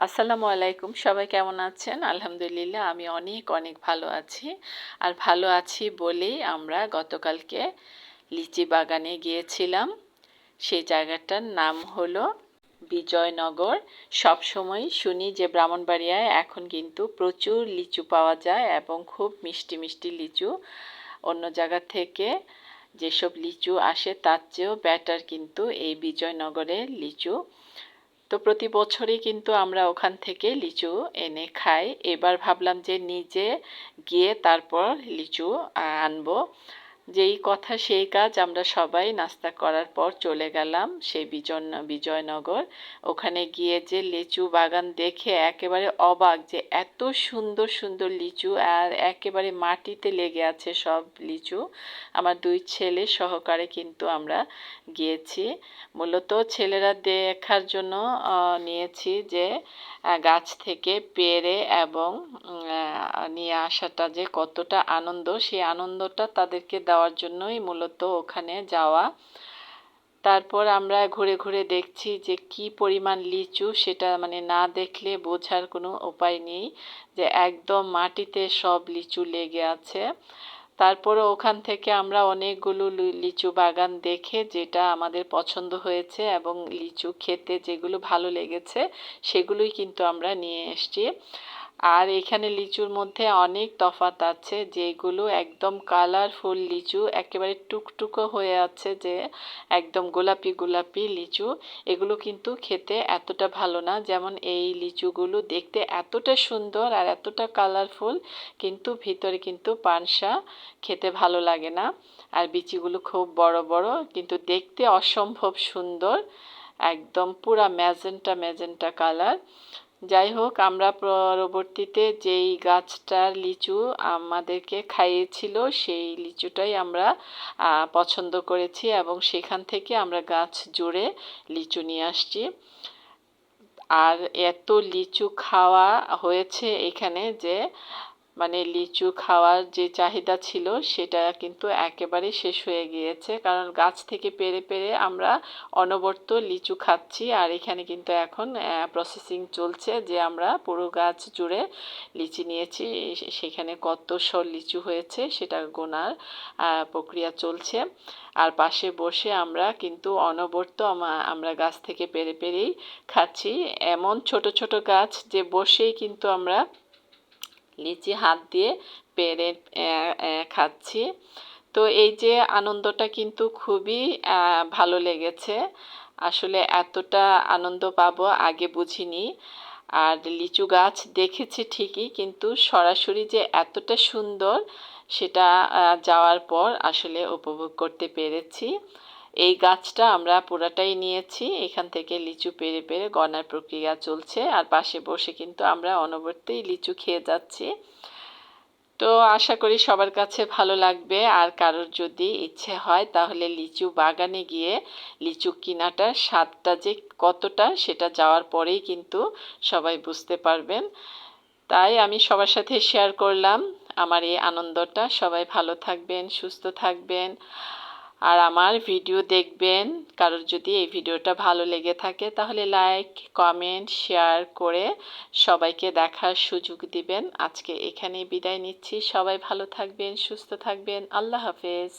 আসসালামু আলাইকুম, সবাই কেমন আছেন? আলহামদুলিল্লাহ আমি অনেক অনেক ভালো আছি। আর ভালো আছি বলেই আমরা গতকালকে লিচি বাগানে গিয়েছিলাম। সেই জায়গাটার নাম হলো বিজয়নগর। সব সময় শুনি যে ব্রাহ্মণবাড়িয়ায় এখন কিন্তু প্রচুর লিচু পাওয়া যায় এবং খুব মিষ্টি মিষ্টি লিচু। অন্য জায়গা থেকে যেসব লিচু আসে তার চেয়েও বেটার কিন্তু এই বিজয়নগরের লিচু। তো প্রতি বছরই কিন্তু আমরা ওখান থেকে লিচু এনে খাই। এবার ভাবলাম যে নিজে গিয়ে তারপর লিচু আনবো। যেই কথা সেই কাজ, আমরা সবাই নাস্তা করার পর চলে গেলাম সেই বিজয়নগর। ওখানে গিয়ে যে লিচু বাগান দেখে একেবারে অবাক, যে এত সুন্দর সুন্দর লিচু আর একেবারে মাটিতে লেগে আছে সব লিচু। আমার দুই ছেলে সহকারে কিন্তু আমরা গিয়েছি। মূলত ছেলেরা দেখার জন্য নিয়েছি যে গাছ থেকে পেড়ে এবং নিয়ে আসাটা যে কতটা আনন্দ, সেই আনন্দটা তাদেরকে দেওয়ার জন্যই মূলত ওখানে যাওয়া। তারপর আমরা ঘুরে ঘুরে দেখছি যে কি পরিমাণ লিচু, সেটা মানে না দেখলে বোঝার কোনো উপায় নেই, যে একদম মাটিতে সব লিচু লেগে আছে। তারপরে ওখান থেকে আমরা অনেকগুলো লিচু বাগান দেখে যেটা আমাদের পছন্দ হয়েছে এবং লিচু খেতে যেগুলো ভালো লেগেছে সেগুলোই কিন্তু আমরা নিয়ে এসেছি। আর এখানে লিচুর মধ্যে অনেক তফাৎ আছে, যেগুলো একদম কালারফুল লিচু, একেবারে টুকটুকো হয়ে আছে, যে একদম গোলাপি গোলাপি লিচু। এগুলো কিন্তু খেতে এতটা ভালো না, যেমন এই লিচুগুলো দেখতে এতটা সুন্দর আর এতটা কালারফুল, কিন্তু ভিতরে কিন্তু পানসা, খেতে ভালো লাগে না। আর বিচিগুলো খুব বড় বড়, কিন্তু দেখতে অসম্ভব সুন্দর, একদম পুরা ম্যাজেন্টা ম্যাজেন্টা কালার। যাই হোক, আমরা পরবর্তীতে যেই গাছটার লিচু আমাদেরকে খাইয়েছিল সেই লিচুটাই আমরা পছন্দ করেছি এবং সেখান থেকে আমরা গাছ জুড়ে লিচু নিয়ে আসছি। আর এত লিচু খাওয়া হয়েছে এখানে, যে মানে লিচু খাওয়ার যে চাহিদা ছিল সেটা কিন্তু একেবারে শেষ হয়ে গিয়েছে, কারণ গাছ থেকে পেড়ে পেড়ে আমরা অনবরত লিচু খাচ্ছি। আর এখানে কিন্তু এখন প্রসেসিং চলছে, যে আমরা পুরো গাছ জুড়ে লিচি নিয়েছি, সেখানে কত শো লিচু হয়েছে সেটা গোনার প্রক্রিয়া চলছে। আর পাশে বসে আমরা কিন্তু অনবরত আমরা গাছ থেকে পেড়ে পেড়েই খাচ্ছি। এমন ছোট ছোট গাছ যে বসেই কিন্তু আমরা লিচি হাত দিয়ে পেড়ে খাচ্ছি। তো এই যে আনন্দটা কিন্তু খুবই ভালো লেগেছে। আসলে এতটা আনন্দ পাবো আগে বুঝিনি। আর লিচু গাছ দেখেছি ঠিকই, কিন্তু সরাসরি যে এতটা সুন্দর সেটা যাওয়ার পর আসলে উপভোগ করতে পেরেছি। এই গাছটা আমরা পুরাটাই নিয়েছি, এখান থেকে লিচু পেড়ে পেড়ে গণার প্রক্রিয়া চলছে, আর পাশে বসে কিন্তু আমরা অনবরতই লিচু খেয়ে যাচ্ছি। তো আশা করি সবার কাছে ভালো লাগবে। আর কারোর যদি ইচ্ছে হয় তাহলে লিচু বাগানে গিয়ে লিচু কিনাটার স্বাদটা যে কতটা, সেটা যাওয়ার পরেই কিন্তু সবাই বুঝতে পারবেন। তাই আমি সবার সাথে শেয়ার করলাম আমার এই আনন্দটা। সবাই ভালো থাকবেন, সুস্থ থাকবেন, আর আমার ভিডিও দেখবেন। কারোর যদি এই ভিডিওটা ভালো লেগে থাকে তাহলে লাইক, কমেন্ট, শেয়ার করে সবাইকে দেখার সুযোগ দিবেন। আজকে এখানেই বিদায় নিচ্ছি। সবাই ভালো থাকবেন, সুস্থ থাকবেন। আল্লাহ হাফেজ।